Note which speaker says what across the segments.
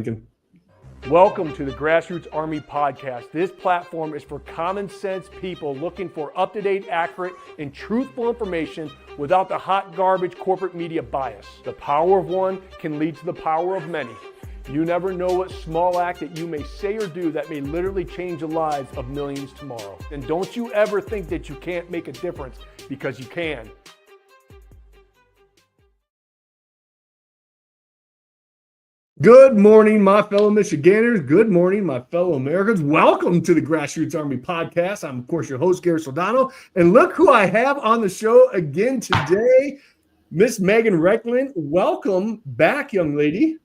Speaker 1: Lincoln. Welcome to the Grassroots Army Podcast. This platform is for common sense people looking for up-to-date, accurate, and truthful information without the hot garbage corporate media bias. The power of one can lead to the power of many. You never know what small act that you may say or do that may literally change the lives of millions tomorrow. And don't you ever think that you can't make a difference, because you can. Good morning, my fellow Michiganders. Good morning, my fellow Americans. Welcome to the Grassroots Army Podcast. I'm, of course, your host, Garrett Soldano. And look who I have on the show again today, Miss Meghan Reckling. Welcome back, young lady.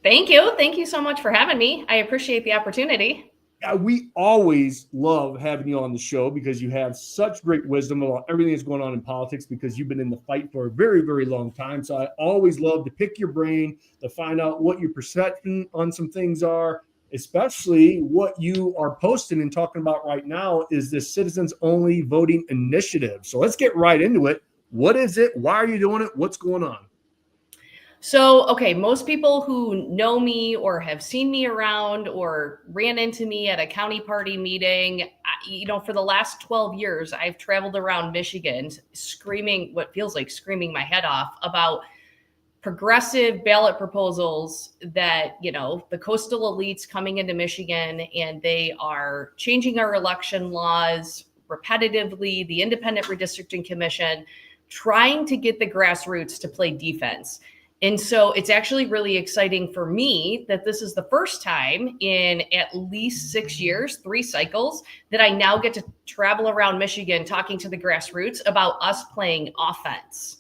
Speaker 2: Thank you. Thank you so much for having me. I appreciate the opportunity.
Speaker 1: We always love having you on the show because you have such great wisdom about everything that's going on in politics, because you've been in the fight for a very, very long time. So I always love to pick your brain to find out what your perception on some things are, especially what you are posting and talking about right now is this citizens only voting initiative. So let's get right into it. What is it? Why are you doing it? What's going on?
Speaker 2: So, okay, most people who know me or have seen me around or ran into me at a county party meeting, for the last 12 years, I've traveled around Michigan screaming, what feels like screaming my head off about progressive ballot proposals that, the coastal elites coming into Michigan, and they are changing our election laws repetitively, the Independent Redistricting Commission, trying to get the grassroots to play defense. And so it's actually really exciting for me that this is the first time in at least 6 years, 3 cycles, that I now get to travel around Michigan talking to the grassroots about us playing offense.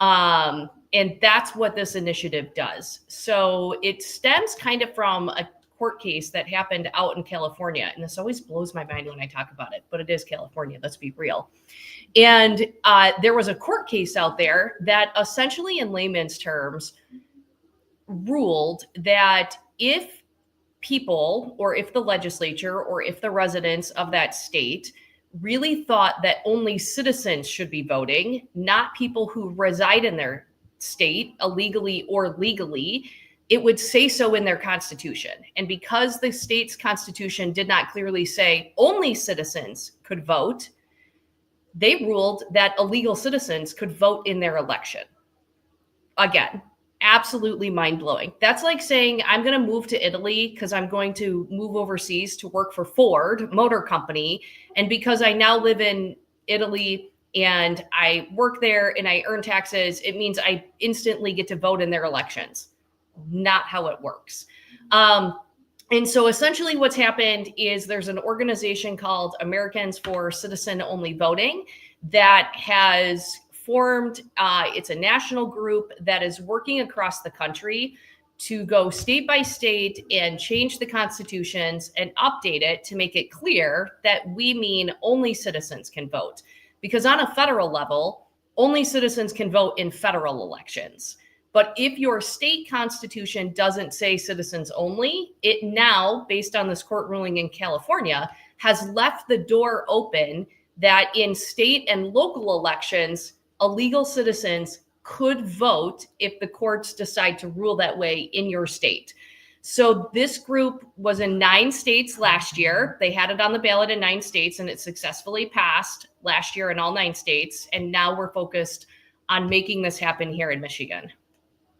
Speaker 2: And that's what this initiative does. So it stems kind of from a court case that happened out in California. And this always blows my mind when I talk about it, but it is California. Let's be real. And there was a court case out there that essentially, in layman's terms, ruled that if people, or if the legislature, or if the residents of that state really thought that only citizens should be voting, not people who reside in their state illegally or legally, it would say so in their constitution. And because the state's constitution did not clearly say only citizens could vote, they ruled that illegal citizens could vote in their election. Again, absolutely mind-blowing. That's like saying I'm going to move to Italy because I'm going to move overseas to work for Ford Motor Company. And because I now live in Italy and I work there and I earn taxes, it means I instantly get to vote in their elections. Not how it works. And so essentially what's happened is there's an organization called Americans for Citizen Only Voting that has formed, it's a national group that is working across the country to go state by state and change the constitutions and update it to make it clear that we mean only citizens can vote. Because on a federal level, only citizens can vote in federal elections. But if your state constitution doesn't say citizens only, it now, based on this court ruling in California, has left the door open that in state and local elections, illegal citizens could vote if the courts decide to rule that way in your state. So this group was in 9 states last year. They had it on the ballot in 9 states, and it successfully passed last year in all 9 states. And now we're focused on making this happen here in Michigan.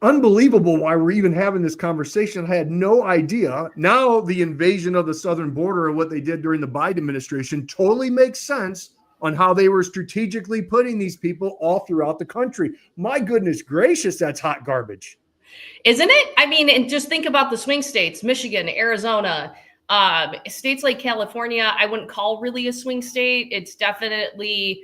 Speaker 1: Unbelievable why we're even having this conversation. I had no idea. Now the invasion of the southern border and what they did during the Biden administration totally makes sense on how they were strategically putting these people all throughout the country. My goodness gracious, that's hot garbage.
Speaker 2: Isn't it? I mean, and just think about the swing states, Michigan, Arizona, states like California. I wouldn't call really a swing state. It's definitely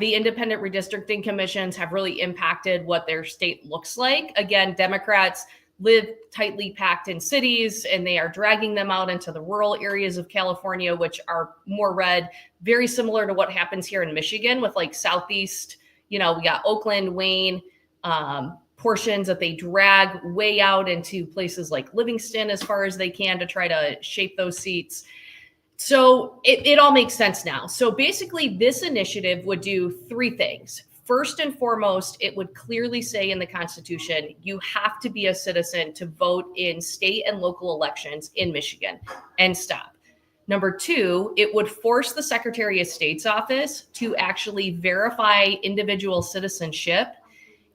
Speaker 2: the independent redistricting commissions have really impacted what their state looks like. Again, Democrats live tightly packed in cities, and they are dragging them out into the rural areas of California, which are more red, very similar to what happens here in Michigan with like Southeast, we got Oakland, Wayne, portions that they drag way out into places like Livingston as far as they can to try to shape those seats. So it all makes sense now. So basically this initiative would do 3 things. First and foremost, it would clearly say in the Constitution, you have to be a citizen to vote in state and local elections in Michigan, and stop. Number two, it would force the Secretary of State's office to actually verify individual citizenship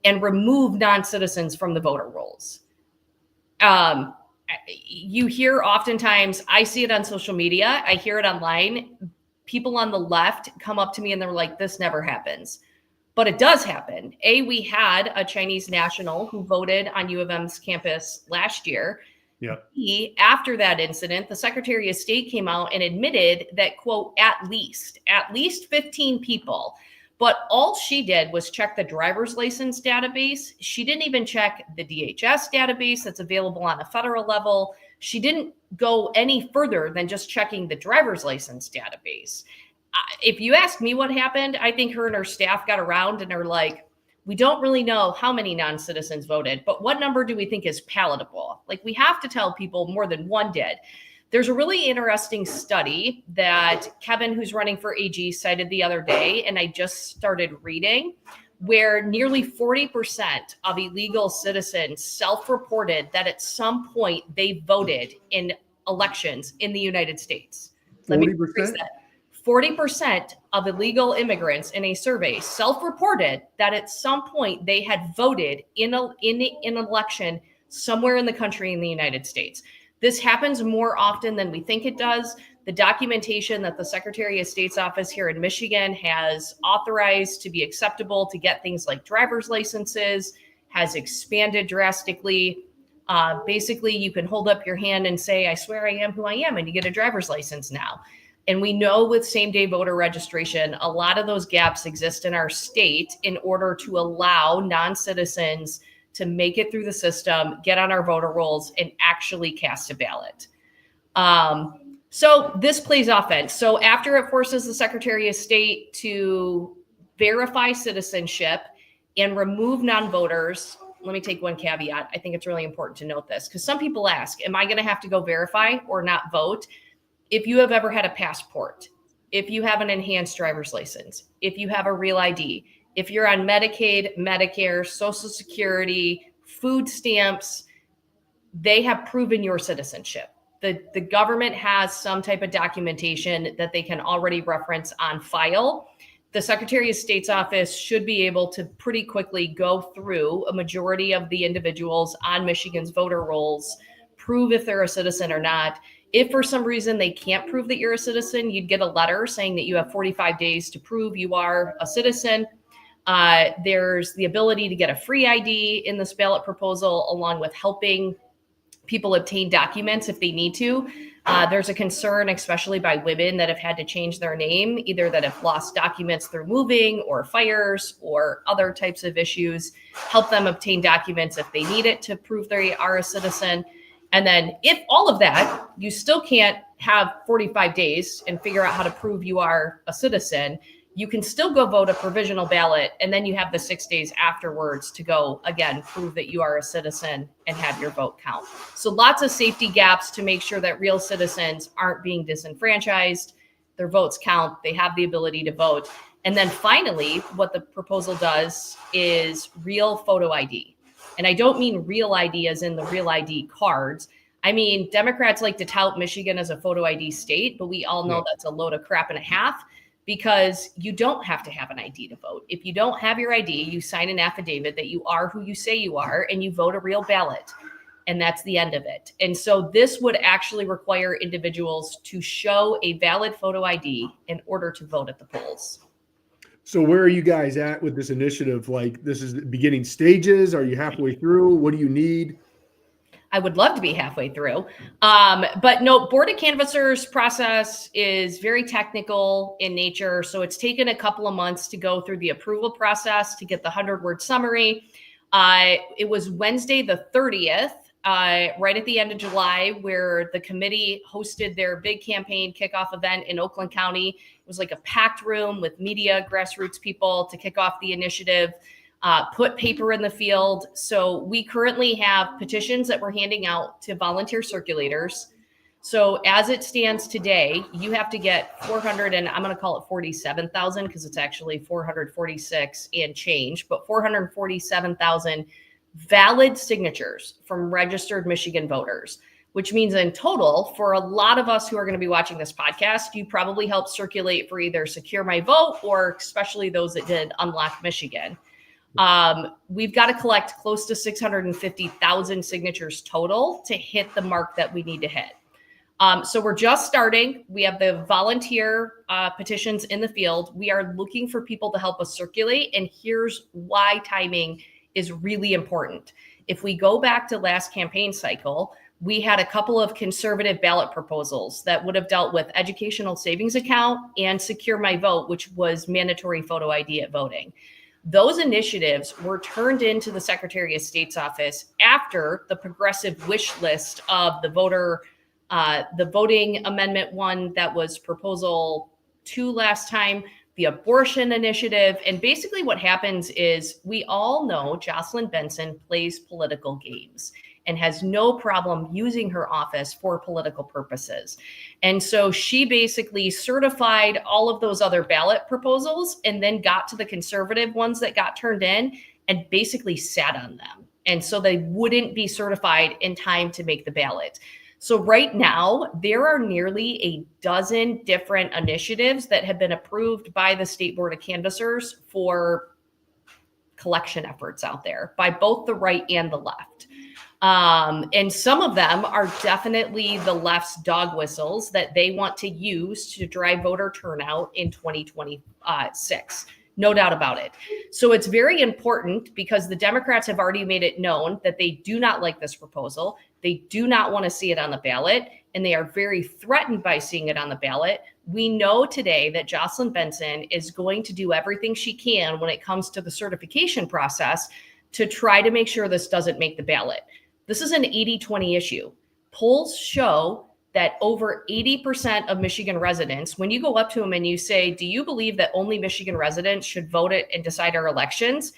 Speaker 2: and remove non-citizens from the voter rolls. You hear oftentimes, I see it on social media, I hear it online, people on the left come up to me and they're like, this never happens. But it does happen. We had a Chinese national who voted on U of M's campus last year.
Speaker 1: Yeah.
Speaker 2: After that incident, the Secretary of State came out and admitted that, quote, at least 15 people. But all she did was check the driver's license database. She didn't even check the DHS database that's available on a federal level. She didn't go any further than just checking the driver's license database. If you ask me what happened, I think her and her staff got around and are like, we don't really know how many non-citizens voted, but what number do we think is palatable? Like, we have to tell people more than one did. There's a really interesting study that Kevin, who's running for AG, cited the other day, and I just started reading, where nearly 40% of illegal citizens self-reported that at some point they voted in elections in the United States. Let me rephrase that. 40% of illegal immigrants in a survey self-reported that at some point they had voted in an election somewhere in the country in the United States. This happens more often than we think it does. The documentation that the Secretary of State's office here in Michigan has authorized to be acceptable to get things like driver's licenses has expanded drastically. Basically, you can hold up your hand and say, I swear I am who I am, and you get a driver's license now. And we know with same-day voter registration, a lot of those gaps exist in our state in order to allow non-citizens to make it through the system, get on our voter rolls, and actually cast a ballot. So this plays offense. So after it forces the Secretary of State to verify citizenship and remove non-voters, let me take one caveat. I think it's really important to note this, because some people ask, am I going to have to go verify or not vote? If you have ever had a passport, if you have an enhanced driver's license, if you have a real ID, if you're on Medicaid, Medicare, Social Security, food stamps, they have proven your citizenship. The government has some type of documentation that they can already reference on file. The Secretary of State's office should be able to pretty quickly go through a majority of the individuals on Michigan's voter rolls, prove if they're a citizen or not. If for some reason they can't prove that you're a citizen, you'd get a letter saying that you have 45 days to prove you are a citizen. There's the ability to get a free ID in this ballot proposal, along with helping people obtain documents if they need to. There's a concern, especially by women that have had to change their name, either that have lost documents through moving or fires or other types of issues, help them obtain documents if they need it to prove they are a citizen. And then if all of that, you still can't have 45 days and figure out how to prove you are a citizen, you can still go vote a provisional ballot. And then you have the 6 days afterwards to go, again, prove that you are a citizen and have your vote count. So lots of safety gaps to make sure that real citizens aren't being disenfranchised. Their votes count. They have the ability to vote. And then finally, what the proposal does is real photo ID. And I don't mean real ID as in the real ID cards. I mean, Democrats like to tout Michigan as a photo ID state, but we all know that's a load of crap and a half, because you don't have to have an ID to vote. If you don't have your ID, you sign an affidavit that you are who you say you are, and you vote a real ballot. And that's the end of it. And so this would actually require individuals to show a valid photo ID in order to vote at the polls.
Speaker 1: So where are you guys at with this initiative? Like, this is the beginning stages? Are you halfway through? What do you need?
Speaker 2: I would love to be halfway through. But no, Board of Canvassers process is very technical in nature. So it's taken a couple of months to go through the approval process to get the 100-word summary. It was Wednesday, the 30th, right at the end of July, where the committee hosted their big campaign kickoff event in Oakland County. It was like a packed room with media, grassroots people to kick off the initiative, put paper in the field. So we currently have petitions that we're handing out to volunteer circulators. So as it stands today, you have to get 400, and I'm going to call it 47,000 because it's actually 446 and change, but 447,000 valid signatures from registered Michigan voters, which means in total, for a lot of us who are going to be watching this podcast, you probably helped circulate for either Secure My Vote or especially those that did Unlock Michigan. We've got to collect close to 650,000 signatures total to hit the mark that we need to hit. So we're just starting. We have the volunteer petitions in the field. We are looking for people to help us circulate. And here's why timing is really important. If we go back to last campaign cycle, we had a couple of conservative ballot proposals that would have dealt with educational savings account and Secure My Vote, which was mandatory photo ID at voting. Those initiatives were turned into the Secretary of State's office after the progressive wish list of the voting amendment one that was proposal 2 last time, the abortion initiative. And basically what happens is we all know Jocelyn Benson plays political games and has no problem using her office for political purposes. And so she basically certified all of those other ballot proposals and then got to the conservative ones that got turned in and basically sat on them. And so they wouldn't be certified in time to make the ballot. So right now, there are nearly a dozen different initiatives that have been approved by the State Board of Canvassers for collection efforts out there by both the right and the left. And some of them are definitely the left's dog whistles that they want to use to drive voter turnout in 2026. No doubt about it. So it's very important because the Democrats have already made it known that they do not like this proposal. They do not want to see it on the ballot, and they are very threatened by seeing it on the ballot. We know today that Jocelyn Benson is going to do everything she can when it comes to the certification process to try to make sure this doesn't make the ballot. This is an 80-20 issue. Polls show that over 80% of Michigan residents, when you go up to them and you say, do you believe that only Michigan residents should vote it and decide our elections?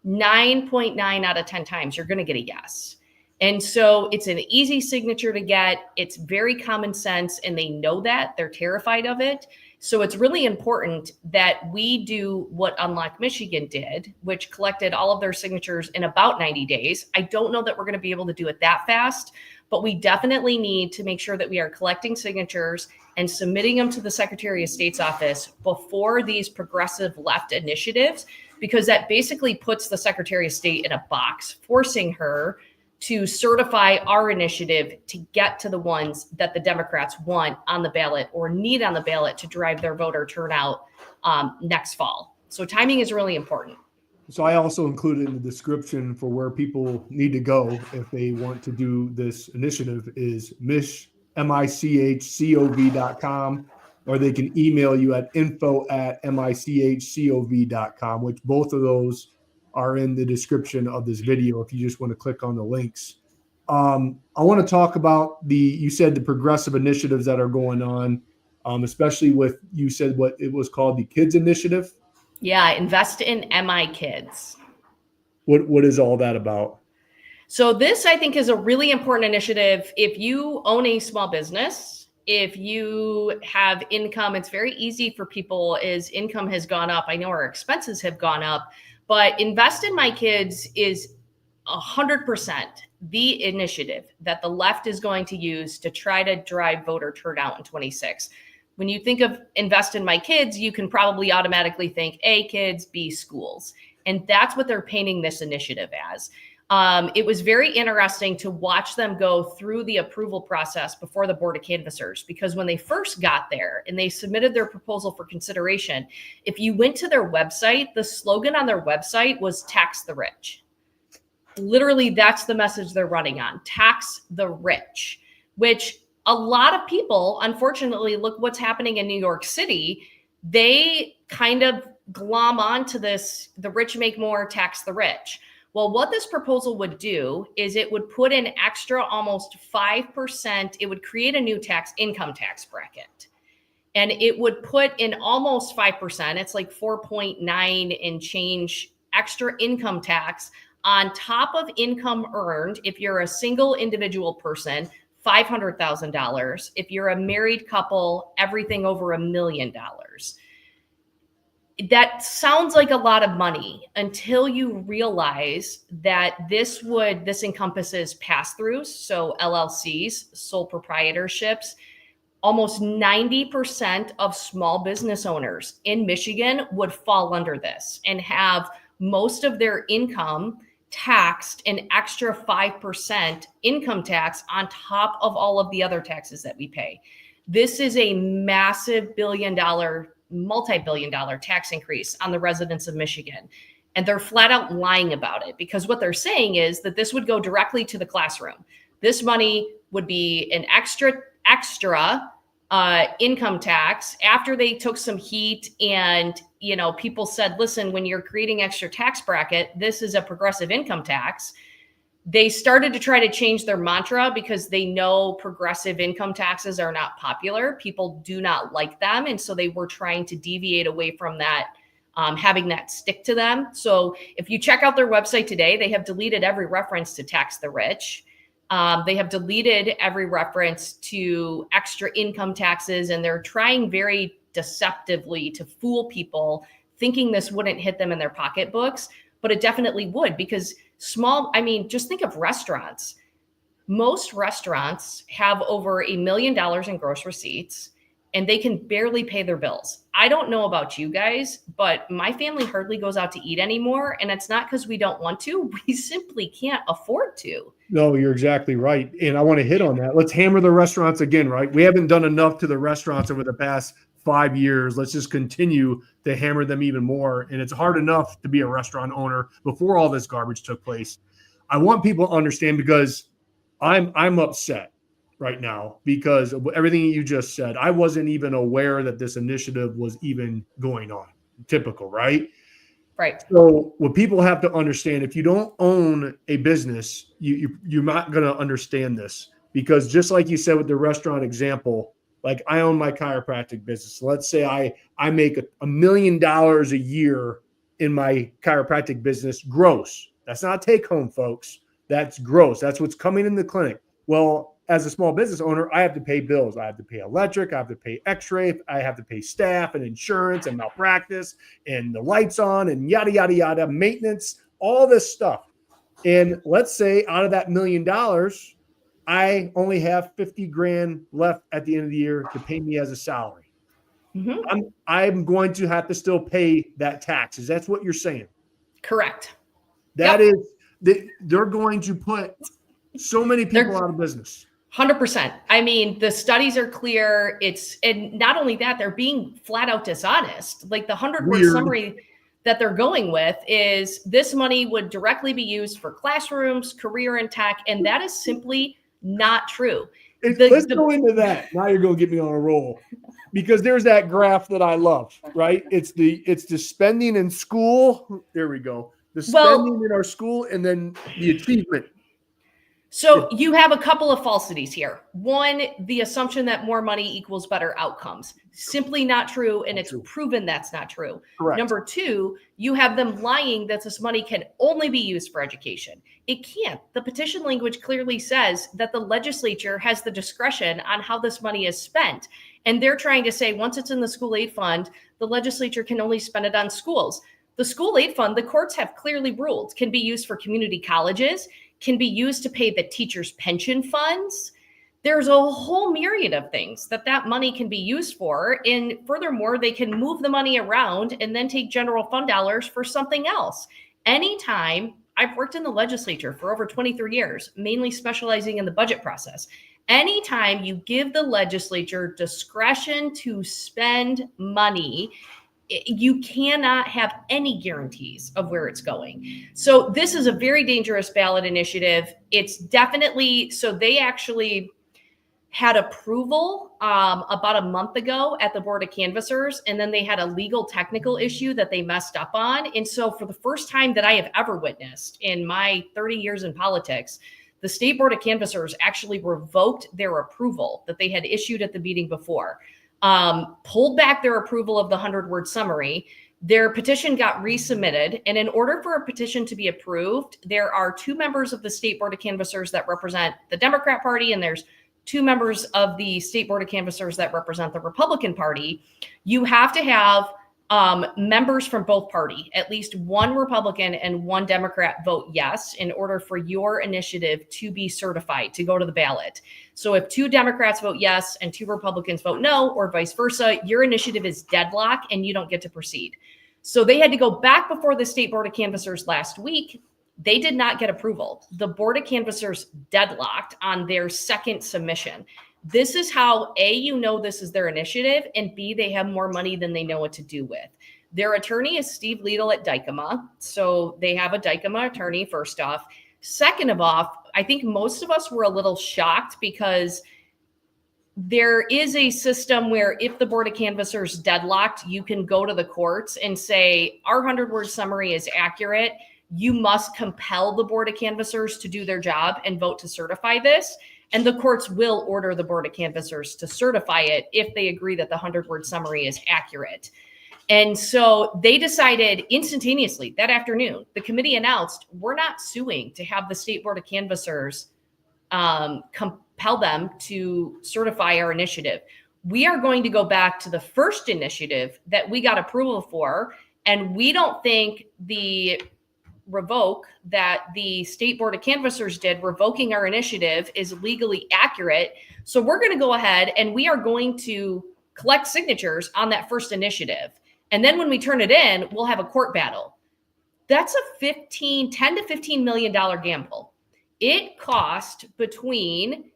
Speaker 2: 9.9 out of 10 times, you're going to get a yes. And so it's an easy signature to get. It's very common sense, and they know that. They're terrified of it. So it's really important that we do what Unlock Michigan did, which collected all of their signatures in about 90 days. I don't know that we're going to be able to do it that fast, but we definitely need to make sure that we are collecting signatures and submitting them to the Secretary of State's office before these progressive left initiatives, because that basically puts the Secretary of State in a box, forcing her to certify our initiative to get to the ones that the Democrats want on the ballot or need on the ballot to drive their voter turnout next fall. So timing is really important.
Speaker 1: So I also included in the description for where people need to go if they want to do this initiative is michcov.com, or they can email you at info@michcov.com, which both of those are in the description of this video if you just want to click on the links. I want to talk about you said the progressive initiatives that are going on, especially with, you said what it was called, the Kids Initiative.
Speaker 2: Yeah, invest in MI Kids.
Speaker 1: What is all that about?
Speaker 2: So this, I think, is a really important initiative. If you own a small business, if you have income, it's very easy for people as income has gone up. I know our expenses have gone up, but Invest in My Kids is 100% the initiative that the left is going to use to try to drive voter turnout in 26. When you think of Invest in My Kids, you can probably automatically think A, kids, B, schools. And that's what they're painting this initiative as. It was very interesting to watch them go through the approval process before the Board of Canvassers, because when they first got there and they submitted their proposal for consideration, if you went to their website, the slogan on their website was tax the rich. Literally, that's the message they're running on, tax the rich, which a lot of people, unfortunately, look what's happening in New York City. They kind of glom onto this, the rich make more, tax the rich. Well, what this proposal would do is it would put in extra almost 5%. It would create a new income tax bracket. And it would put in almost 5%. It's like 4.9 and change extra income tax on top of income earned. If you're a single individual person, $500,000. If you're a married couple, everything over $1 million. That sounds like a lot of money until you realize that this encompasses pass-throughs, so LLCs, sole proprietorships. Almost 90% of small business owners in Michigan would fall under this and have most of their income taxed an extra 5% income tax on top of all of the other taxes that we pay. This is a massive multi-billion dollar tax increase on the residents of Michigan. And they're flat out lying about it, because what they're saying is that this would go directly to the classroom. This money would be an extra income tax after they took some heat and, people said, listen, when you're creating extra tax bracket, this is a progressive income tax. They started to try to change their mantra because they know progressive income taxes are not popular. People do not like them. And so they were trying to deviate away from that, having that stick to them. So if you check out their website today, they have deleted every reference to tax the rich. They have deleted every reference to extra income taxes, and they're trying very deceptively to fool people, thinking this wouldn't hit them in their pocketbooks, but it definitely would, because just think of restaurants. Most restaurants have over $1 million in gross receipts, and they can barely pay their bills. I don't know about you guys, but my family hardly goes out to eat anymore. And it's not because we don't want to, we simply can't afford to.
Speaker 1: No, you're exactly right. And I want to hit on that. Let's hammer the restaurants again, right? We haven't done enough to the restaurants over the past 5 years. Let's just continue to hammer them even more. And it's hard enough to be a restaurant owner before all this garbage took place. I want people to understand, because I'm upset right now because of everything you just said. I wasn't even aware that this initiative was even going on. Typical, right?
Speaker 2: Right.
Speaker 1: So what people have to understand, if you don't own a business, you're not going to understand this, because just like you said with the restaurant example, like I own my chiropractic business. Let's say I make $1 million a year in my chiropractic business gross. That's not take home, folks. That's gross. That's what's coming in the clinic. Well, as a small business owner, I have to pay bills. I have to pay electric. I have to pay x-ray. I have to pay staff and insurance and malpractice and the lights on and yada, yada, yada, maintenance, all this stuff. And let's say out of that $1 million, I only have 50 grand left at the end of the year to pay me as a salary. Mm-hmm. I'm going to have to still pay that taxes. That's what you're saying.
Speaker 2: Correct.
Speaker 1: That is, they're going to put so many people out of business.
Speaker 2: 100%. I mean, the studies are clear. And not only that, they're being flat out dishonest. Like the 100-word summary that they're going with is this money would directly be used for classrooms, career and tech. And that is simply not true.
Speaker 1: Let's go into that. Now you're going to get me on a roll, because there's that graph that I love, right? It's the spending in school. There we go. The spending in our school, and then the achievement.
Speaker 2: So you have a couple of falsities here. One, the assumption that more money equals better outcomes. Simply not true, and it's proven that's not true.
Speaker 1: Correct.
Speaker 2: Number two, you have them lying that this money can only be used for education. It can't. The petition language clearly says that the legislature has the discretion on how this money is spent. And they're trying to say once it's in the school aid fund, the legislature can only spend it on schools. The school aid fund, the courts have clearly ruled, can be used for community colleges, can be used to pay the teachers' pension funds. There's a whole myriad of things that money can be used for. And furthermore, they can move the money around and then take general fund dollars for something else. Anytime, I've worked in the legislature for over 23 years, mainly specializing in the budget process. Anytime you give the legislature discretion to spend money, you cannot have any guarantees of where it's going. So this is a very dangerous ballot initiative. It's definitely, so they actually had approval about a month ago at the Board of Canvassers, and then they had a legal technical issue that they messed up on. And so for the first time that I have ever witnessed in my 30 years in politics, the State Board of Canvassers actually revoked their approval that they had issued at the meeting before. Pulled back their approval of the 100-word summary. Their petition got resubmitted. And in order for a petition to be approved, there are two members of the State Board of Canvassers that represent the Democrat Party, and there's two members of the state board of canvassers that represent the Republican Party, you have to have members from both party, at least one Republican and one Democrat vote yes in order for your initiative to be certified, to go to the ballot. So if two Democrats vote yes and two Republicans vote no, or vice versa, your initiative is deadlock and you don't get to proceed. So they had to go back before the State Board of Canvassers last week. They did not get approval. The Board of Canvassers deadlocked on their second submission. This is how, A, you know this is their initiative, and B, they have more money than they know what to do with. Their attorney is Steve Liedl at Dykema. So they have a Dykema attorney, first off. Second of all, I think most of us were a little shocked because there is a system where if the Board of Canvassers deadlocked, you can go to the courts and say, our 100-word summary is accurate. You must compel the Board of Canvassers to do their job and vote to certify this. And the courts will order the Board of Canvassers to certify it if they agree that the 100-word summary is accurate. And so they decided instantaneously that afternoon, the committee announced, we're not suing to have the State Board of Canvassers compel them to certify our initiative. We are going to go back to the first initiative that we got approval for, and we don't think the revoke that the State Board of Canvassers did, revoking our initiative, is legally accurate. So we're going to go ahead and we are going to collect signatures on that first initiative. And then when we turn it in, we'll have a court battle. That's a $10 to $15 million gamble. It cost between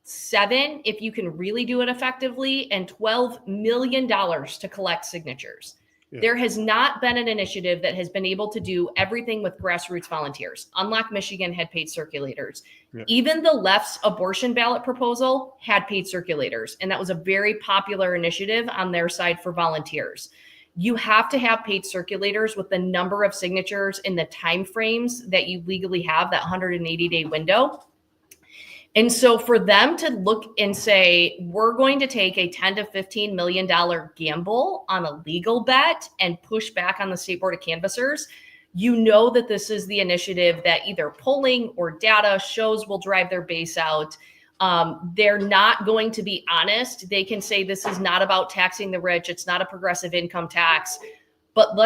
Speaker 2: $7, if you can really do it effectively, and $12 million to collect signatures. Yeah. There has not been an initiative that has been able to do everything with grassroots volunteers. Unlock Michigan had paid circulators. Yeah. Even the left's abortion ballot proposal had paid circulators. And that was a very popular initiative on their side for volunteers. You have to have paid circulators with the number of signatures in the timeframes that you legally have, that 180-day window. And so for them to look and say, we're going to take a $10 to $15 million gamble on a legal bet and push back on the State Board of Canvassers, you know that this is the initiative that either polling or data shows will drive their base out. They're not going to be honest. They can say this is not about taxing the rich. It's not a progressive income tax. But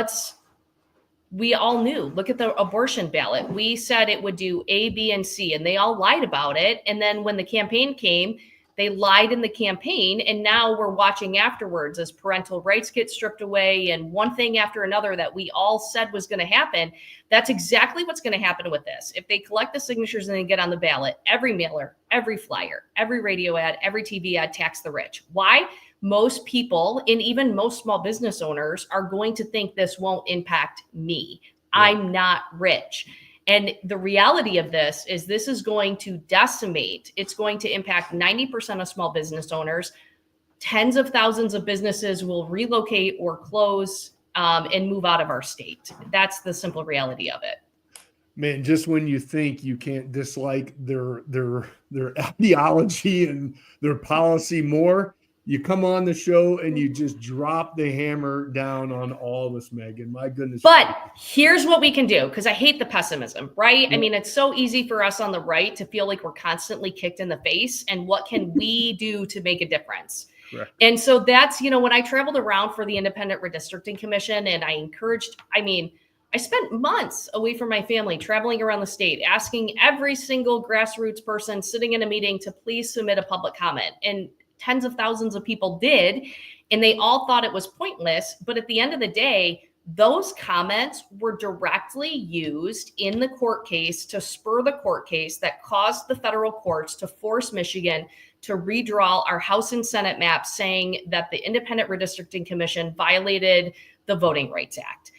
Speaker 2: we all knew, look at the abortion ballot. We said it would do A, B, and C, and they all lied about it. And then when the campaign came, they lied in the campaign. And now we're watching afterwards as parental rights get stripped away and one thing after another that we all said was going to happen. That's exactly what's going to happen with this. If they collect the signatures and they get on the ballot, every mailer, every flyer, every radio ad, every TV ad tax the rich. Why? Most people, and even most small business owners, are going to think this won't impact me. Yeah. I'm not rich. And the reality of this is going to decimate. It's going to impact 90% of small business owners. Tens of thousands of businesses will relocate or close and move out of our state. That's the simple reality of it.
Speaker 1: Man, just when you think you can't dislike their ideology and their policy more, you come on the show and you just drop the hammer down on all of us, Meghan. My goodness.
Speaker 2: But here's what we can do, because I hate the pessimism, right? Yeah. I mean, it's so easy for us on the right to feel like we're constantly kicked in the face. And what can we do to make a difference? Correct. And so that's, when I traveled around for the Independent Redistricting Commission, and I spent months away from my family, traveling around the state, asking every single grassroots person sitting in a meeting to please submit a public comment. And tens of thousands of people did, and they all thought it was pointless. But at the end of the day, those comments were directly used in the court case to spur the court case that caused the federal courts to force Michigan to redraw our House and Senate maps, saying that the Independent Redistricting Commission violated the Voting Rights Act.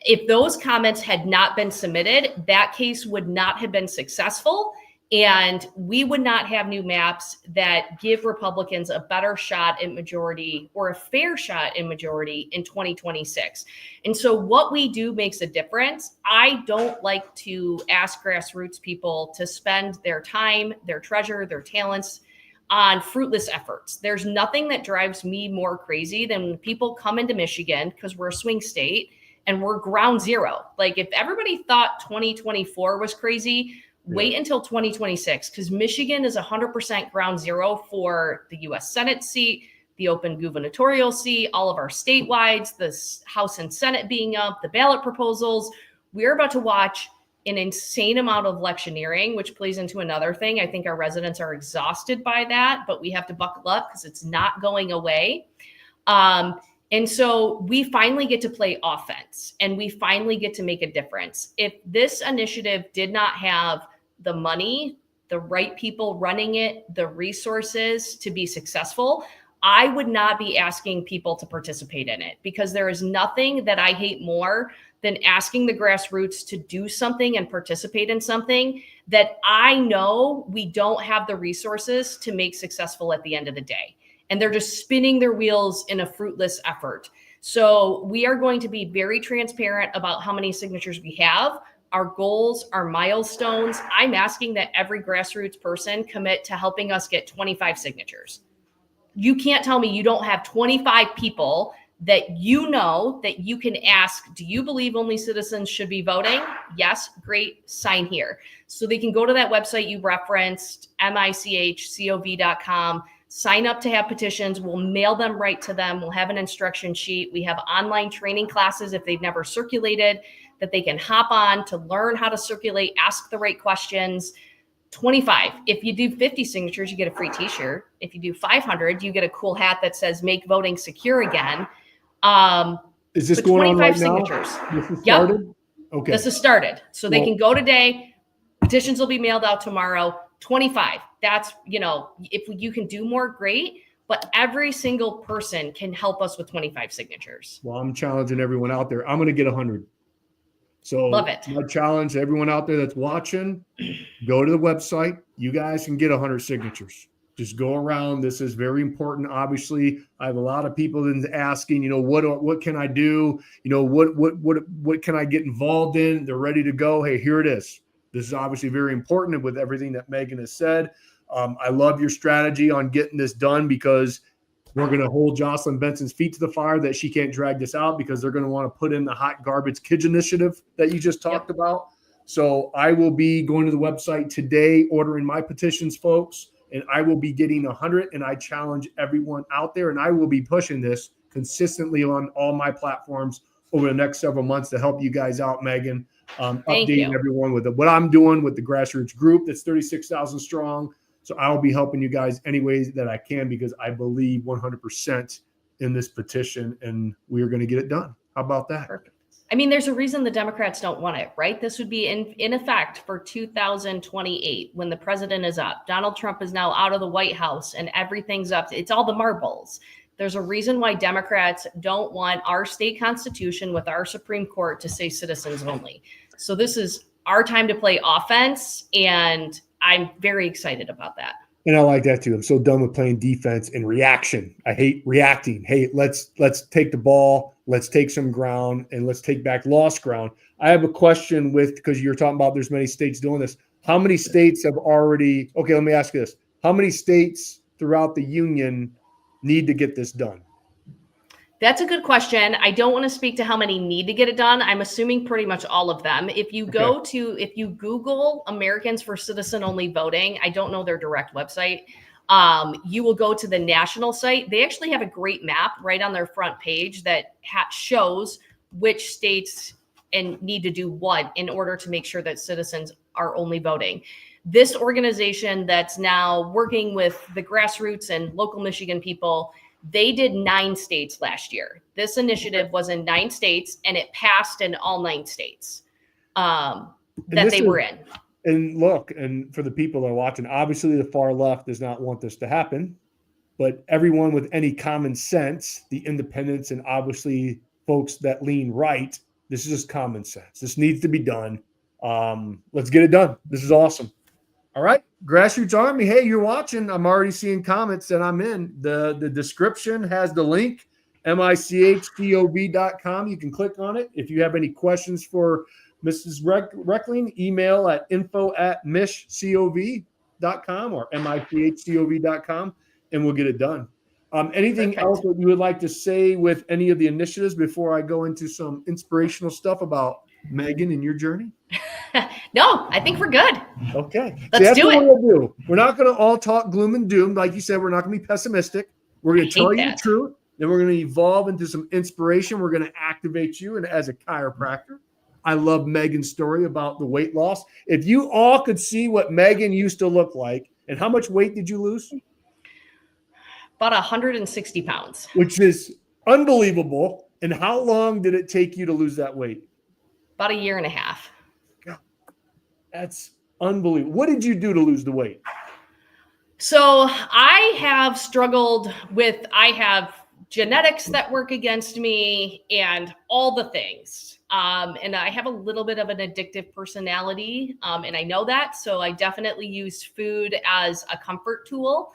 Speaker 2: If those comments had not been submitted, that case would not have been successful. And we would not have new maps that give Republicans a better shot at majority, or a fair shot in majority, in 2026. And so what we do makes a difference. I don't like to ask grassroots people to spend their time, their treasure, their talents on fruitless efforts. There's nothing that drives me more crazy than when people come into Michigan, because we're a swing state and we're ground zero. Like, if everybody thought 2024 was crazy, Wait until 2026, because Michigan is 100% ground zero for the U.S. Senate seat, the open gubernatorial seat, all of our statewide, the House and Senate being up, the ballot proposals. We're about to watch an insane amount of electioneering, which plays into another thing. I think our residents are exhausted by that, but we have to buckle up because it's not going away. And so we finally get to play offense, and we finally get to make a difference. If this initiative did not have the money, the right people running it, the resources to be successful, I would not be asking people to participate in it, because there is nothing that I hate more than asking the grassroots to do something and participate in something that I know we don't have the resources to make successful at the end of the day. And they're just spinning their wheels in a fruitless effort. So we are going to be very transparent about how many signatures we have, our goals, our milestones. I'm asking that every grassroots person commit to helping us get 25 signatures. You can't tell me you don't have 25 people that you know that you can ask, do you believe only citizens should be voting? Yes, great, sign here. So they can go to that website you referenced, michcov.com, sign up to have petitions. We'll mail them right to them. We'll have an instruction sheet. We have online training classes if they've never circulated that they can hop on to learn how to circulate, ask the right questions. 25. If you do 50 signatures, you get a free t-shirt. If you do 500, you get a cool hat that says "Make Voting Secure Again."
Speaker 1: Is this going on right
Speaker 2: signatures.
Speaker 1: Now? This is started?
Speaker 2: Yep.
Speaker 1: Okay.
Speaker 2: This is started. So they can go today. Petitions will be mailed out tomorrow. 25. That's, if you can do more, great. But every single person can help us with 25 signatures.
Speaker 1: Well, I'm challenging everyone out there. I'm going to get 100. So
Speaker 2: love it.
Speaker 1: My challenge to everyone out there that's watching, go to the website. You guys can get 100 signatures. Just go around. This is very important. Obviously, I have a lot of people asking, what can I do? What can I get involved in? They're ready to go. Hey, here it is. This is obviously very important with everything that Meghan has said. I love your strategy on getting this done, because we're going to hold Jocelyn Benson's feet to the fire that she can't drag this out, because they're going to want to put in the hot garbage kids initiative that you just talked about. So I will be going to the website today, ordering my petitions, folks, and I will be getting 100. And I challenge everyone out there, and I will be pushing this consistently on all my platforms over the next several months to help you guys out, Meghan. Updating everyone with what I'm doing with the grassroots group that's 36,000 strong. So I'll be helping you guys any ways that I can, because I believe 100% in this petition, and we are going to get it done. How about that?
Speaker 2: Perfect. I mean, there's a reason the Democrats don't want it, right? This would be in effect for 2028 when the president is up. Donald Trump is now out of the White House and everything's up. It's all the marbles. There's a reason why Democrats don't want our state constitution with our Supreme Court to say citizens only. So this is our time to play offense, and I'm very excited about that.
Speaker 1: And I like that too. I'm so done with playing defense and reaction. I hate reacting. Hey, let's take the ball, let's take some ground, and let's take back lost ground. I have a question because you're talking about there's many states doing this. How many states have already, okay, let me ask you this. How many states throughout the union need to get this done?
Speaker 2: That's a good question. I don't want to speak to how many need to get it done. I'm assuming pretty much all of them. If you if you Google Americans for Citizen Only Voting, I don't know their direct website. You will go to the national site. They actually have a great map right on their front page that shows which states and need to do what in order to make sure that citizens are only voting. This organization that's now working with the grassroots and local Michigan people, they did 9 states last year. This initiative was in 9 states, and it passed in all 9 states that they were in.
Speaker 1: And look, and for the people that are watching, obviously the far left does not want this to happen, but everyone with any common sense, the independents and obviously folks that lean right, this is just common sense. This needs to be done. Let's get it done. This is awesome. All right, Grassroots Army. Hey, you're watching. I'm already seeing comments that I'm in. The description has the link, michcov.com. You can click on it. If you have any questions for Mrs. Reckling, email at info@michcov.com or michcov.com, and we'll get it done. Anything else that you would like to say with any of the initiatives before I go into some inspirational stuff about Meghan and your journey?
Speaker 2: No, I think we're good.
Speaker 1: Okay.
Speaker 2: Let's do it.
Speaker 1: We'll do. We're not going to all talk gloom and doom. Like you said, we're not going to be pessimistic. We're going to tell you the truth. Then we're going to evolve into some inspiration. We're going to activate you. And as a chiropractor, I love Meghan's story about the weight loss. If you all could see what Meghan used to look like, and how much weight did you lose?
Speaker 2: About 160 pounds.
Speaker 1: Which is unbelievable. And how long did it take you to lose that weight?
Speaker 2: About 1.5 years.
Speaker 1: God, that's unbelievable. What did you do to lose the weight?
Speaker 2: So I have struggled with, I have genetics that work against me and all the things. And I have a little bit of an addictive personality. And I know that. So I definitely used food as a comfort tool.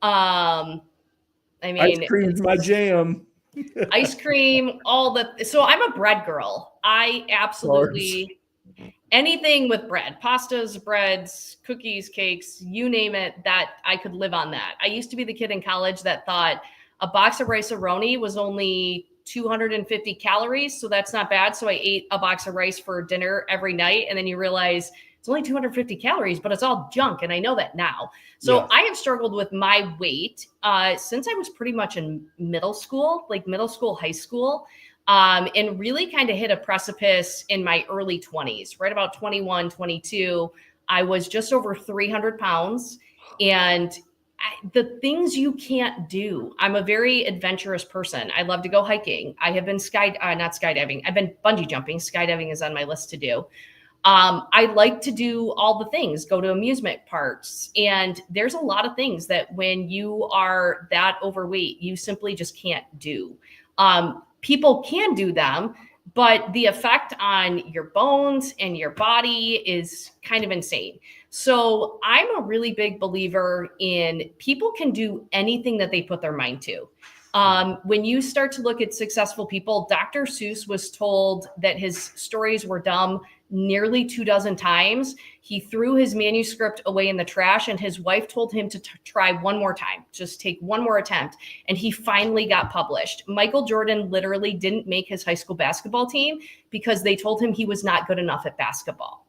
Speaker 2: I mean,
Speaker 1: ice cream is my jam.
Speaker 2: Ice cream, so I'm a bread girl. I absolutely, anything with bread, pastas, breads, cookies, cakes, you name it, that I could live on that. I used to be the kid in college that thought a box of rice-a-roni was only 250 calories. So that's not bad. So I ate a box of rice for dinner every night. And then you realize it's only 250 calories, but it's all junk. And I know that now. So I have struggled with my weight since I was pretty much in middle school, high school, and really kind of hit a precipice in my early 20s, right about 21, 22. I was just over 300 pounds. And the things you can't do. I'm a very adventurous person. I love to go hiking. I have been not skydiving. I've been bungee jumping. Skydiving is on my list to do. I like to do all the things, go to amusement parks. And there's a lot of things that when you are that overweight, you simply just can't do. People can do them, but the effect on your bones and your body is kind of insane. So I'm a really big believer in people can do anything that they put their mind to. When you start to look at successful people, Dr. Seuss was told that his stories were dumb nearly 24 times. He threw his manuscript away in the trash, and his wife told him to try one more time, just take one more attempt. And he finally got published. Michael Jordan literally didn't make his high school basketball team because they told him he was not good enough at basketball.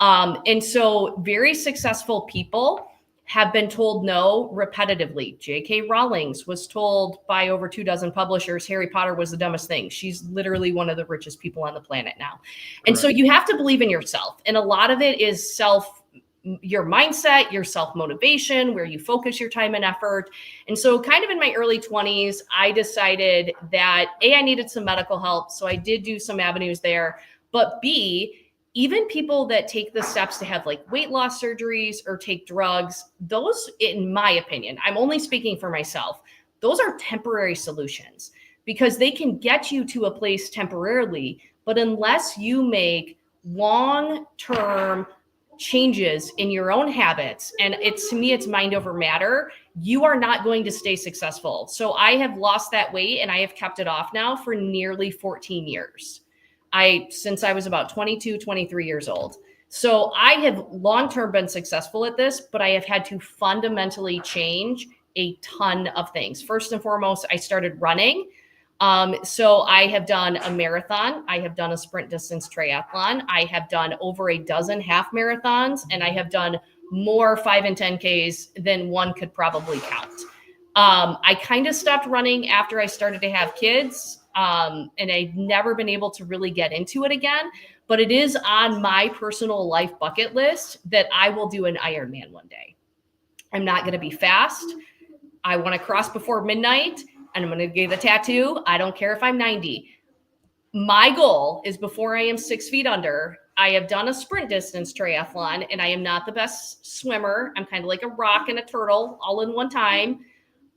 Speaker 2: And so very successful people have been told no repetitively. J.K. Rowling was told by over 24 publishers, Harry Potter was the dumbest thing. She's literally one of the richest people on the planet now. And so you have to believe in yourself. And a lot of it is your mindset, your self-motivation, where you focus your time and effort. And so kind of in my early 20s, I decided that I needed some medical help. So I did do some avenues there, but B, even people that take the steps to have like weight loss surgeries or take drugs, those, in my opinion, I'm only speaking for myself, those are temporary solutions because they can get you to a place temporarily. But unless you make long-term changes in your own habits, and to me, it's mind over matter, you are not going to stay successful. So I have lost that weight and I have kept it off now for nearly 14 years. Since I was about 22, 23 years old. So I have long-term been successful at this, but I have had to fundamentally change a ton of things. First and foremost, I started running. So I have done a marathon. I have done a sprint distance triathlon. I have done over a dozen half marathons, and I have done more 5 and 10Ks than one could probably count. I kind of stopped running after I started to have kids. And I've never been able to really get into it again, but it is on my personal life bucket list that I will do an Ironman one day. I'm not going to be fast. I want to cross before midnight and I'm going to get a tattoo. I don't care if I'm 90. My goal is before I am 6 feet under, I have done a sprint distance triathlon and I am not the best swimmer. I'm kind of like a rock and a turtle all in one time.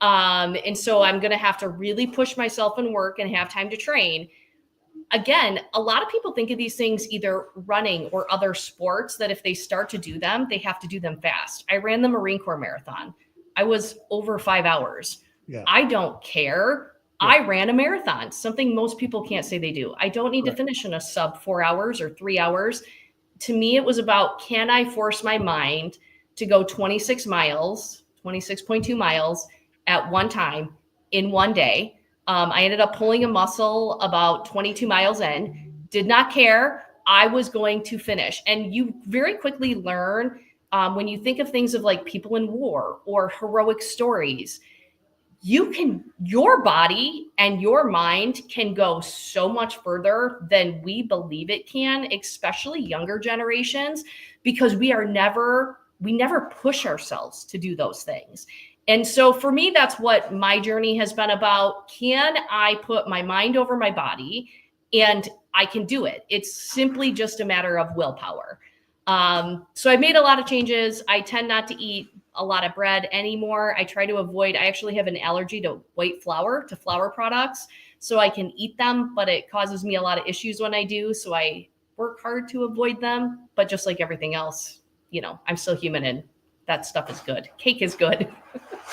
Speaker 2: And so I'm going to have to really push myself and work and have time to train. Again, a lot of people think of these things, either running or other sports, that if they start to do them, they have to do them fast. I ran the Marine Corps Marathon. I was over 5 hours. Yeah. I don't care. Yeah. I ran a marathon, something most people can't say they do. I don't need to finish in a sub 4 hours or 3 hours. To me, it was about, can I force my mind to go 26 miles, 26.2 miles at one time in one day. I ended up pulling a muscle about 22 miles in, did not care. I was going to finish. And you very quickly learn when you think of things of like people in war or heroic stories, your body and your mind can go so much further than we believe it can, especially younger generations, because we never push ourselves to do those things. And so for me, that's what my journey has been about. Can I put my mind over my body? And I can do it. It's simply just a matter of willpower. So I made a lot of changes. I tend not to eat a lot of bread anymore. I try to avoid, I actually have an allergy to white flour, to flour products. So I can eat them, but it causes me a lot of issues when I do. So I work hard to avoid them. But just like everything else, I'm still human and that stuff is good. Cake is good.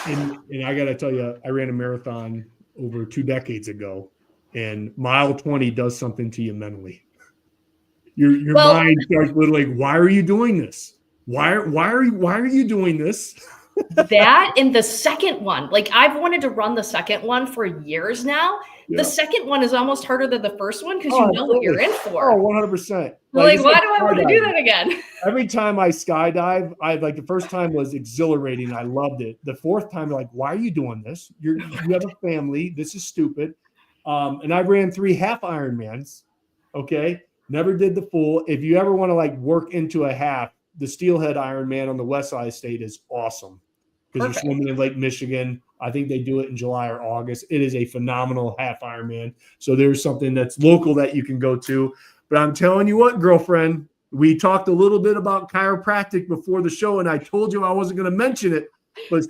Speaker 1: And I got to tell you, I ran a marathon over 2 decades ago, and mile 20 does something to you mentally. Your mind starts literally, why are you doing this? Why are you doing this?
Speaker 2: That and the second one, like I've wanted to run the second one for years now. Yeah. The second one is almost harder than the first one because you know what you're in for.
Speaker 1: Oh, 100%.
Speaker 2: Like why do I want to do that again?
Speaker 1: Every time I skydive, the first time was exhilarating. I loved it. The fourth time, like, why are you doing this? You have a family. This is stupid. And I ran 3 half Ironmans. Okay. Never did the full. If you ever want to work into a half, the Steelhead Ironman on the West Side State is awesome because you're swimming in Lake Michigan. I think they do it in July or August. It is a phenomenal half Ironman. So there's something that's local that you can go to. But I'm telling you what, girlfriend, we talked a little bit about chiropractic before the show, and I told you I wasn't going to mention it. But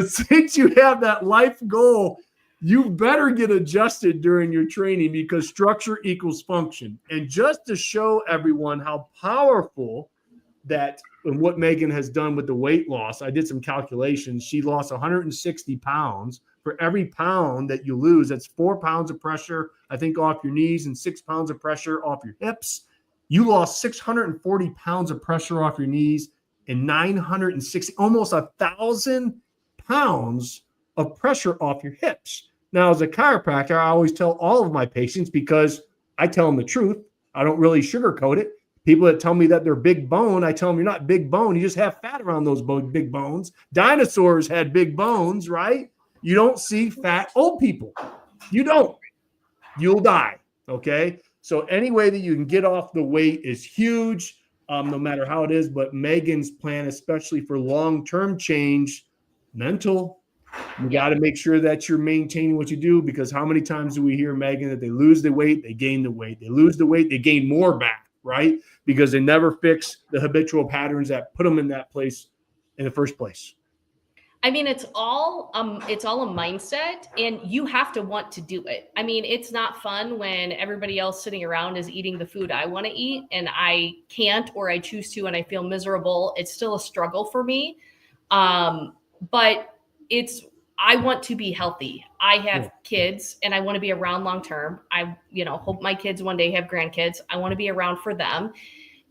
Speaker 1: since you have that life goal, you better get adjusted during your training because structure equals function. And just to show everyone how powerful that and what Meghan has done with the weight loss, I did some calculations. She lost 160 pounds. For every pound that you lose, that's 4 pounds of pressure, I think, off your knees and 6 pounds of pressure off your hips. You lost 640 pounds of pressure off your knees and 960, almost 1,000 pounds of pressure off your hips. Now, as a chiropractor, I always tell all of my patients because I tell them the truth. I don't really sugarcoat it. People that tell me that they're big bone, I tell them you're not big bone. You just have fat around those big bones. Dinosaurs had big bones, right? You don't see fat old people. You don't. You'll die, okay? So any way that you can get off the weight is huge, no matter how it is. But Meghan's plan, especially for long-term change, mental. You got to make sure that you're maintaining what you do because how many times do we hear, Meghan, that they lose the weight, they gain the weight. They lose the weight, they gain more back, right? Because they never fix the habitual patterns that put them in that place in the first place.
Speaker 2: I mean, it's all a mindset and you have to want to do it. I mean, it's not fun when everybody else sitting around is eating the food I want to eat and I can't or I choose to and I feel miserable. It's still a struggle for me. But I want to be healthy. I have kids and I want to be around long-term. I, hope my kids one day have grandkids. I want to be around for them.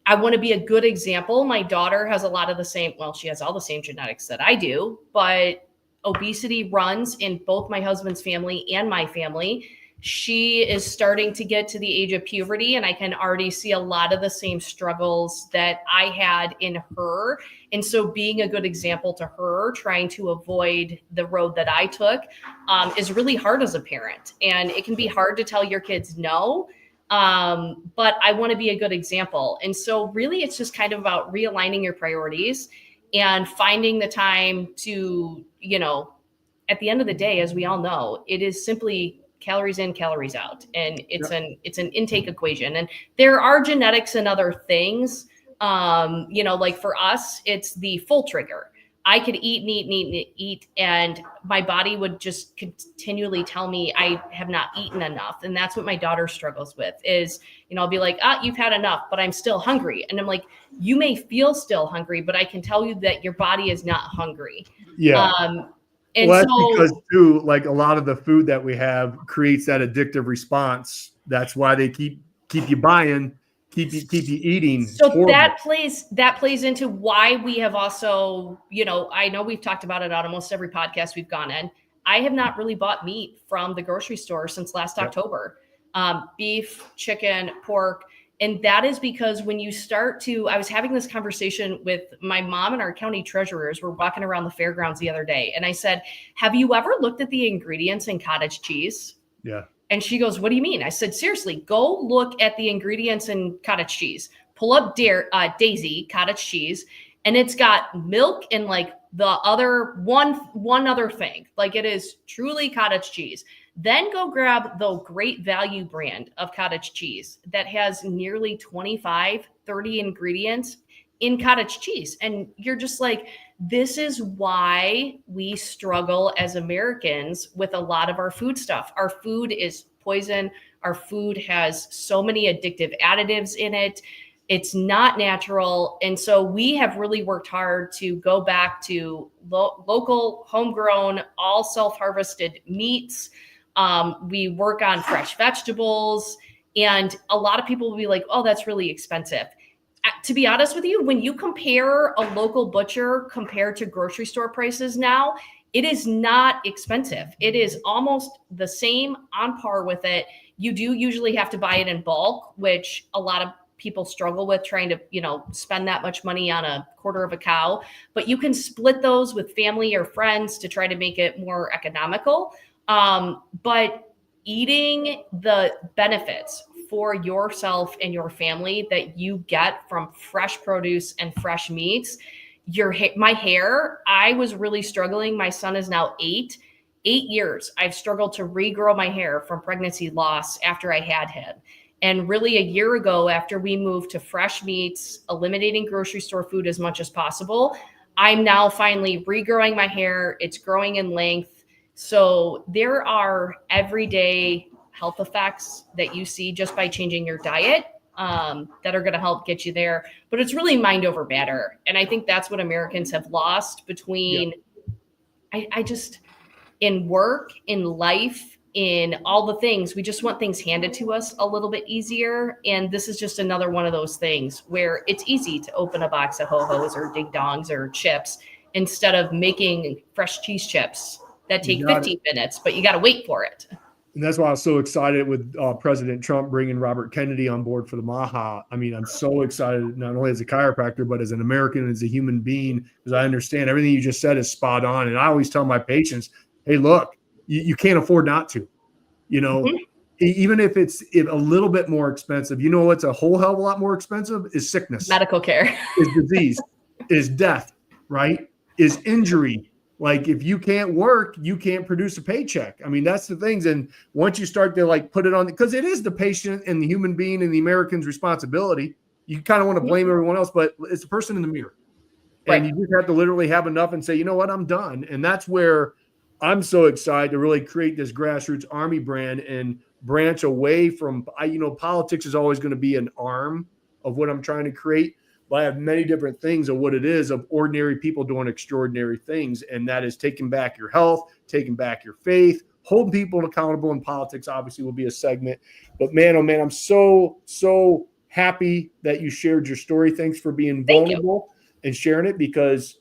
Speaker 2: I want to be a good example. My daughter has a lot of the same, she has all the same genetics that I do, but obesity runs in both my husband's family and my family. She is starting to get to the age of puberty and I can already see a lot of the same struggles that I had in her. And so being a good example to her, trying to avoid the road that I took is really hard as a parent. And it can be hard to tell your kids no, but I want to be a good example. And so really it's just kind of about realigning your priorities and finding the time to, at the end of the day, as we all know, it is simply calories in, calories out. And it's an intake equation. And there are genetics and other things, like for us, it's the full trigger. I could eat and eat and eat and eat, and my body would just continually tell me I have not eaten enough. And that's what my daughter struggles with is, I'll be like, you've had enough, but I'm still hungry. And I'm like, you may feel still hungry, but I can tell you that your body is not hungry.
Speaker 1: Yeah. And that's because too, like a lot of the food that we have creates that addictive response. That's why they keep you buying, keep you eating.
Speaker 2: So that plays into why we have also, I know we've talked about it on almost every podcast we've gone in. I have not really bought meat from the grocery store since last October. Beef, chicken, pork. And that is because when you I was having this conversation with my mom and our county treasurers. We're walking around the fairgrounds the other day. And I said, have you ever looked at the ingredients in cottage cheese?
Speaker 1: Yeah.
Speaker 2: And she goes, what do you mean? I said, seriously, go look at the ingredients in cottage cheese. Pull up Daisy cottage cheese, and it's got milk and like the other one other thing. Like, it is truly cottage cheese. Then go grab the Great Value brand of cottage cheese that has nearly 25, 30 ingredients in cottage cheese. And you're just like, this is why we struggle as Americans with a lot of our food stuff. Our food is poison. Our food has so many addictive additives in it. It's not natural. And so we have really worked hard to go back to local, homegrown, all self-harvested meats. We work on fresh vegetables, and a lot of people will be like, oh, that's really expensive. To be honest with you, when you compare a local butcher compared to grocery store prices now, it is not expensive. It is almost the same, on par with it. You do usually have to buy it in bulk, which a lot of people struggle with, trying to, spend that much money on a quarter of a cow. But you can split those with family or friends to try to make it more economical. But eating the benefits for yourself and your family that you get from fresh produce and fresh meats, my hair, I was really struggling. My son is now 8 years. I've struggled to regrow my hair from pregnancy loss after I had him. And really a year ago, after we moved to fresh meats, eliminating grocery store food as much as possible, I'm now finally regrowing my hair. It's growing in length. So there are everyday health effects that you see just by changing your diet that are going to help get you there. But it's really mind over matter. And I think that's what Americans have lost between, I just, in work, in life, in all the things, we just want things handed to us a little bit easier. And this is just another one of those things where it's easy to open a box of Ho-Hos or Ding Dongs or chips instead of making fresh cheese chips that take 15 minutes, but you got to wait for it.
Speaker 1: And that's why I was so excited with President Trump bringing Robert Kennedy on board for the MAHA. I mean, I'm so excited, not only as a chiropractor, but as an American, as a human being, because I understand everything you just said is spot on. And I always tell my patients, hey, look, you can't afford not to, even if it's a little bit more expensive. You know what's a whole hell of a lot more expensive is sickness.
Speaker 2: Medical care.
Speaker 1: Is disease, is death, right? Is injury. Like, if you can't work, you can't produce a paycheck. I mean, that's the things. And once you start to put it on, because it is the patient and the human being and the American's responsibility. You kind of want to blame everyone else, but it's the person in the mirror.
Speaker 2: Right.
Speaker 1: And you just have to literally have enough and say, you know what, I'm done. And that's where I'm so excited to really create this Grassroots Army brand and branch away from, politics is always going to be an arm of what I'm trying to create. But I have many different things of what it is of ordinary people doing extraordinary things. And that is taking back your health, taking back your faith, holding people accountable. In politics, obviously, will be a segment. But man, oh man, I'm so, so happy that you shared your story. Thanks for being vulnerable and sharing it, because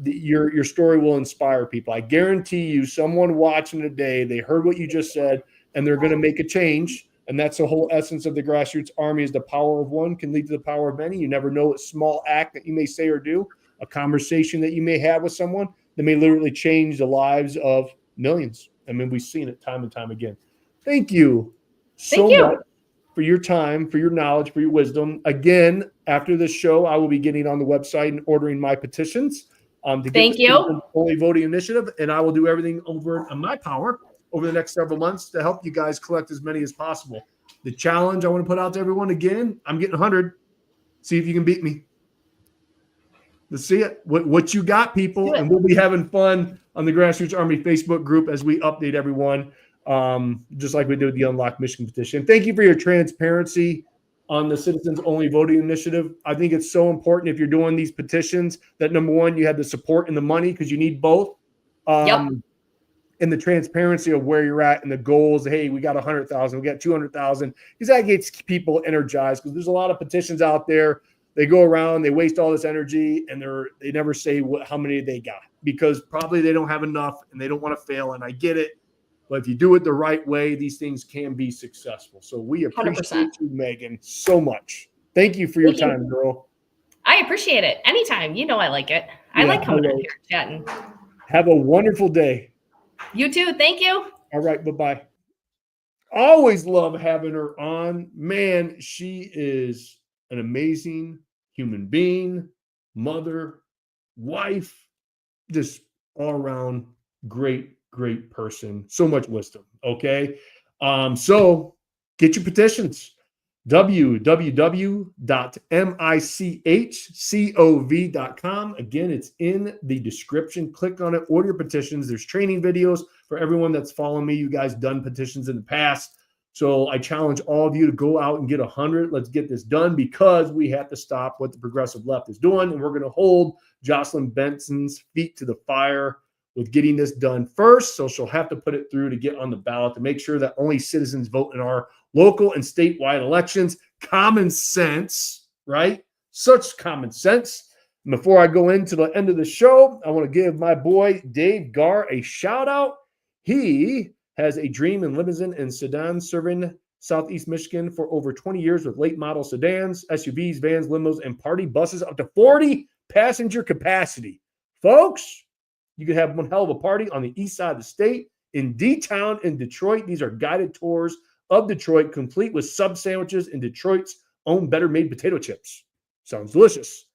Speaker 1: your story will inspire people. I guarantee you, someone watching today, they heard what you just said, and they're going to make a change. And that's the whole essence of the Grassroots Army, is the power of one can lead to the power of many. You never know what small act that you may say or do, a conversation that you may have with someone that may literally change the lives of millions. I mean, we've seen it time and time again. Thank you so much for your time, for your knowledge, for your wisdom. Again, after this show, I will be getting on the website and ordering my petitions to get the Only Voting Initiative, and I will do everything over in my power over the next several months to help you guys collect as many as possible. The challenge I want to put out to everyone, again, I'm getting 100. See if you can beat me. Let's see it. What you got, people, and we'll be having fun on the Grassroots Army Facebook group as we update everyone, just like we did with the Unlock Michigan petition. Thank you for your transparency on the Citizens Only Voting Initiative. I think it's so important, if you're doing these petitions, that number one, you have the support and the money, because you need both. And the transparency of where you're at and the goals. Hey, we got 100,000, we got 200,000, because that gets people energized. Because there's a lot of petitions out there. They go around, they waste all this energy, and they never say how many they got, because probably they don't have enough and they don't want to fail. And I get it. But if you do it the right way, these things can be successful. So we appreciate
Speaker 2: 100%.
Speaker 1: you, Meghan, so much. Thank you for your time, girl.
Speaker 2: I appreciate it. Anytime. You know I like it. I like coming on here chatting.
Speaker 1: Have a wonderful day.
Speaker 2: You too. Thank you.
Speaker 1: All right. Bye-bye. Always love having her on. Man, she is an amazing human being, mother, wife, just all around great person. So much wisdom. Okay. So get your petitions. www.michcov.com. Again, it's in the description. Click on it, order your petitions. There's training videos for everyone that's following me. You guys done petitions in the past. So I challenge all of you to go out and get 100. Let's get this done because we have to stop what the progressive left is doing. And we're going to hold Jocelyn Benson's feet to the fire with getting this done first. So she'll have to put it through to get on the ballot to make sure that only citizens vote in our local and statewide elections. Common sense, right? Such common sense. And before I go into the end of the show, I want to give my boy Dave Gar a shout out. He has a dream in limousine and sedan serving Southeast Michigan for over 20 years with late model sedans, SUVs, vans, limos, and party buses up to 40 passenger capacity. Folks, you could have one hell of a party on the east side of the state in D-Town in Detroit. These are guided tours of Detroit, complete with sub sandwiches and Detroit's own better made potato chips. Sounds delicious.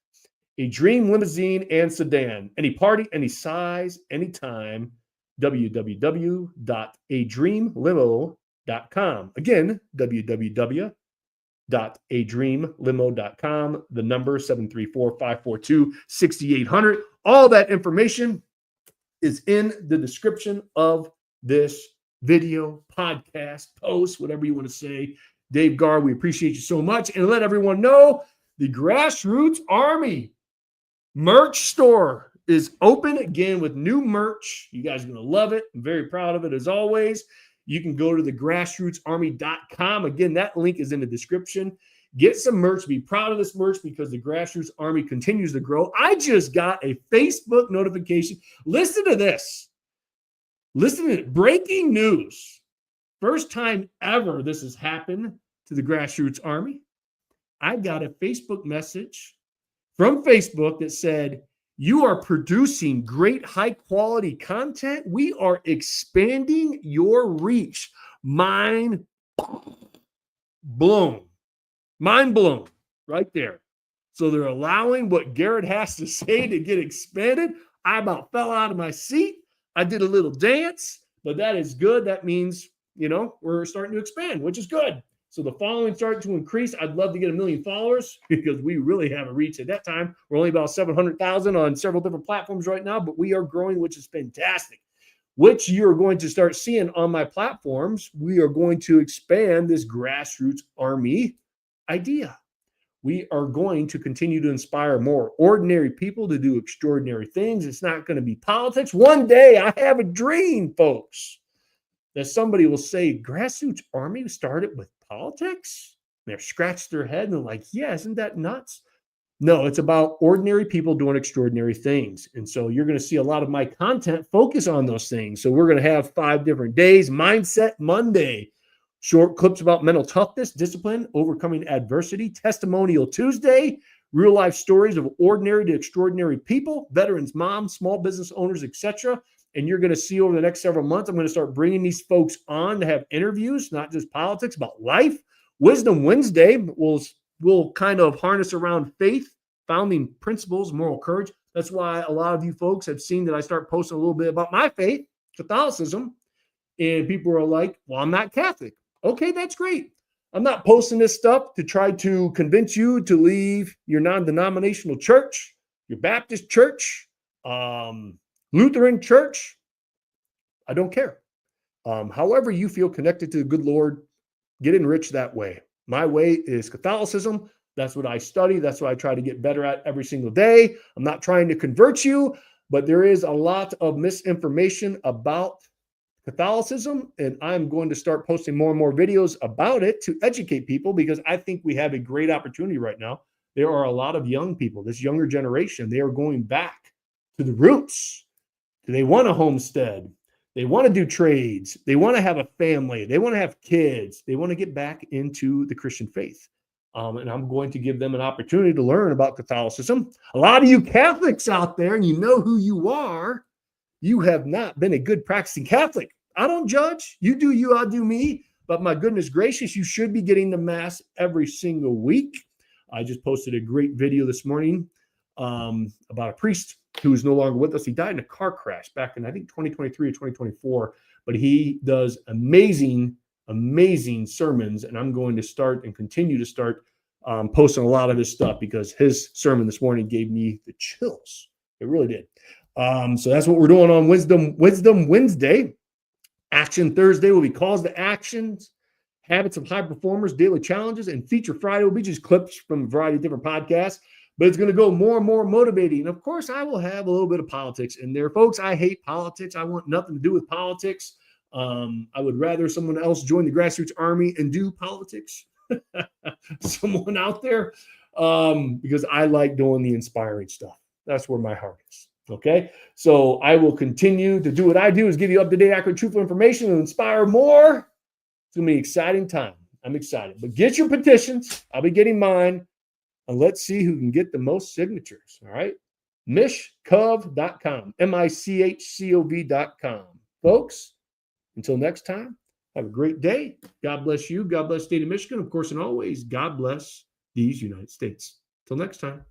Speaker 1: A dream limousine and sedan. Any party, any size, anytime. www.adreamlimo.com. Again, www.adreamlimo.com. The number 734-542-6800. All that information is in the description of this video, podcast, post, whatever you want to say. Dave Gar, we appreciate you so much. And let everyone know the Grassroots Army merch store is open again with new merch. You guys are going to love it. I'm very proud of it as always. You can go to the grassrootsarmy.com. Again, that link is in the description. Get some merch. Be proud of this merch because the Grassroots Army continues to grow. I just got a Facebook notification. Listen to this. Listen to it. Breaking news. First time ever this has happened to the Grassroots Army. I got a Facebook message from Facebook that said, "You are producing great high quality content. We are expanding your reach." Mind blown. Mind blown right there. So they're allowing what Garrett has to say to get expanded. I about fell out of my seat. I did a little dance, but that is good. That means, we're starting to expand, which is good. So the following started to increase. I'd love to get 1 million followers because we really haven't reached at that time. We're only about 700,000 on several different platforms right now, but we are growing, which is fantastic, which you're going to start seeing on my platforms. We are going to expand this Grassroots Army idea. We are going to continue to inspire more ordinary people to do extraordinary things. It's not going to be politics. One day I have a dream, folks, that somebody will say, Grassroots Army started with politics? And they're scratched their head and they're like, yeah, isn't that nuts? No, it's about ordinary people doing extraordinary things. And so you're going to see a lot of my content focus on those things. So we're going to have 5 different days. Mindset Monday, short clips about mental toughness, discipline, overcoming adversity. Testimonial Tuesday, real life stories of ordinary to extraordinary people, veterans, moms, small business owners, etc. And you're going to see over the next several months, I'm going to start bringing these folks on to have interviews, not just politics, about life. Wisdom Wednesday will kind of harness around faith, founding principles, moral courage. That's why a lot of you folks have seen that I start posting a little bit about my faith, Catholicism, and people are like, well, I'm not Catholic. Okay, that's great. I'm not posting this stuff to try to convince you to leave your non-denominational church, your Baptist church, Lutheran church. I don't care. However you feel connected to the good Lord, get enriched that way. My way is Catholicism. That's what I study. That's what I try to get better at every single day. I'm not trying to convert you, but there is a lot of misinformation about Catholicism, and I'm going to start posting more and more videos about it to educate people because I think we have a great opportunity right now. There are a lot of young people, this younger generation, they are going back to the roots. Do they want a homestead? They want to do trades. They want to have a family. They want to have kids. They want to get back into the Christian faith. And I'm going to give them an opportunity to learn about Catholicism. A lot of you Catholics out there, and you know who you are, you have not been a good practicing Catholic. I don't judge. You do you, I'll do me. But my goodness gracious, you should be getting the Mass every single week. I just posted a great video this morning about a priest who is no longer with us. He died in a car crash back in, I think, 2023 or 2024. But he does amazing sermons, and I'm going to start and continue to start posting a lot of his stuff because his sermon this morning gave me the chills. It really did. So that's what we're doing on Wisdom Wednesday. Action Thursday will be calls to actions, habits of high performers, daily challenges, and Feature Friday will be just clips from a variety of different podcasts. But it's going to go more and more motivating. And of course, I will have a little bit of politics in there. Folks, I hate politics. I want nothing to do with politics. I would rather someone else join the Grassroots Army and do politics. Someone out there, because I like doing the inspiring stuff. That's where my heart is. Okay, so I will continue to do what I do, is give you up-to-date, accurate, truthful information and inspire more. It's going to be an exciting time. I'm excited. But get your petitions. I'll be getting mine. And let's see who can get the most signatures. All right, mishcov.com, MICHCOV.com. Folks, until next time, have a great day. God bless you. God bless the state of Michigan. Of course, and always, God bless these United States. Till next time.